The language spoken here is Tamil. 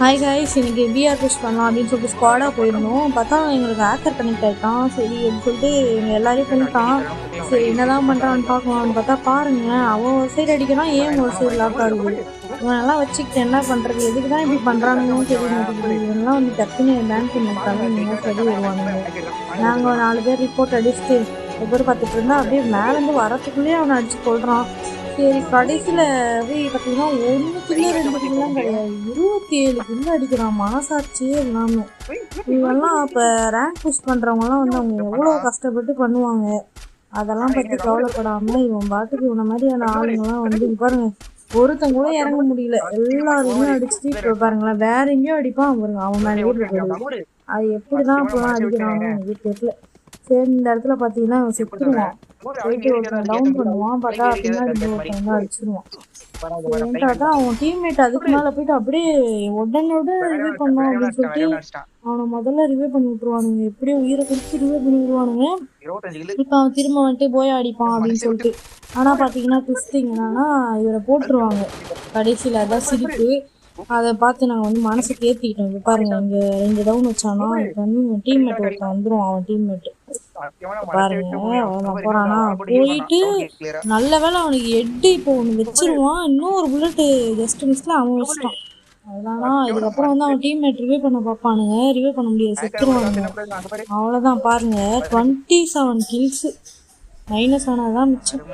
ஹாய் காய்ஸ், இன்னைக்கு பிஆர் புஷ் பண்ணலாம் அப்படின்னு சொல்லிட்டு ஸ்குவாடாக போயிருந்தோம். பார்த்தா எங்களுக்கு ஹேக்கர் கனெக்ட் ஆகிட்டான். சரி அப்படின்னு சொல்லிட்டு எங்கள் எல்லாரையும் பண்ணிட்டான். சரி என்னதான் பண்ணுறான்னு பார்க்கலான்னு பார்த்தா பாருங்க, அவன் ஒரு சைடு அடிக்கிறான், ஏன் ஒரு சைடு லாக் ஆகுது. இவனெல்லாம் வச்சுக்கிட்டு என்ன பண்ணுறது, எதுக்கு தான் இப்படி பண்ணுறானுன்னு தெரிய மாட்டேங்குது. இவனெல்லாம் வந்து டக்குன்னு பேன் பண்ணிட்டாங்க. நீங்கள் சரி வருவானுங்க. நாங்கள் 4 பேர் ரிப்போர்ட் அடிச்சுட்டு ஒவ்வொரு பார்த்துட்டு இருந்தா அப்படியே மேலேருந்து வரத்துக்குள்ளேயே அவனை அடிச்சு கொள்கிறான். சரி கடைசியில் போய் பார்த்தீங்கன்னா 1 கிலோ 2 கிலோலாம் கிடையாது, 27 கிலோ அடிக்கிறான் மனசாட்சியே இல்லாமல். இவெல்லாம் அப்போ ரேங்க் புஷ் பண்ணுறவங்கலாம் வந்து அவங்க எவ்வளோ கஷ்டப்பட்டு பண்ணுவாங்க, அதெல்லாம் பற்றி கவலைப்படாமல் இவன் பாட்டுக்கு இவனை மாதிரியான ஆளுங்கெல்லாம் வந்து பாருங்க, ஒருத்தங்க கூட இறங்க முடியல, எல்லாருமே அடிச்சுட்டு இப்போ பாருங்களேன் வேற எங்கேயோ அடிப்பான் பாருங்க, அவன் மேலே போயிடுது. அது எப்படி தான் அப்போலாம் அடிக்கிறானோ எனக்கு தெரியல. சரி இந்த இடத்துல பார்த்தீங்கன்னா அவன் செத்துருவான். போயிட்டு ஒருத்தன் டவுன் பண்ணுவான், பார்த்தா பின்னாடி ஒருத்தன் வந்து அடிச்சிருவான். ஏன்டாட்டா அவன் டீம்மேட் அதுக்கு மேலே போயிட்டு அப்படியே உடனே ரிவ்யூ பண்ணோம் அப்படின்னு சொல்லிட்டு அவனை முதல்ல ரிவ்யூ பண்ணி விட்டுருவானுங்க. எப்படியோ உயிரை கொடுத்து ரிவ்யூ பண்ணி விடுவானுங்க. இப்போ அவன் திரும்ப வந்துட்டு போய் அடிப்பான் அப்படின்னு சொல்லிட்டு. ஆனால் பார்த்தீங்கன்னா ட்விஸ்டிங் என்னன்னா இவரை போட்டுருவாங்க கடைசியில். அதான் சிரிப்பு. அதை பார்த்து நாங்கள் வந்து மனசுக்கு ஏற்றிக்கிட்டோம். இப்போ பாருங்க இங்கே 2 டவுன் வச்சானா, இப்போ வந்து டீம்மேட் ஒருத்தன் வந்துடும். அவன் டீம்மேட்டு பாருங்க அவன் போறானா, போயிட்டு நல்ல வேலை அவனுக்கு எட்டு இப்போ ஒன்று வச்சிருவான். இன்னும் ஒரு புல்லட்டு ஜஸ்ட் மிஸ்ல அவன் வச்சிட்டான். அவ்வளோதான். இதுக்கப்புறம் வந்து அவன் டீம்மேட் ரிவ்யூ பண்ண பார்ப்பானுங்க, ரிவ்யூ பண்ண முடியாது, செத்துருவானுங்க. அவ்வளோதான். பாருங்க 27 கில்ஸு மைனஸ் ஆனதுதான் மிச்சம்.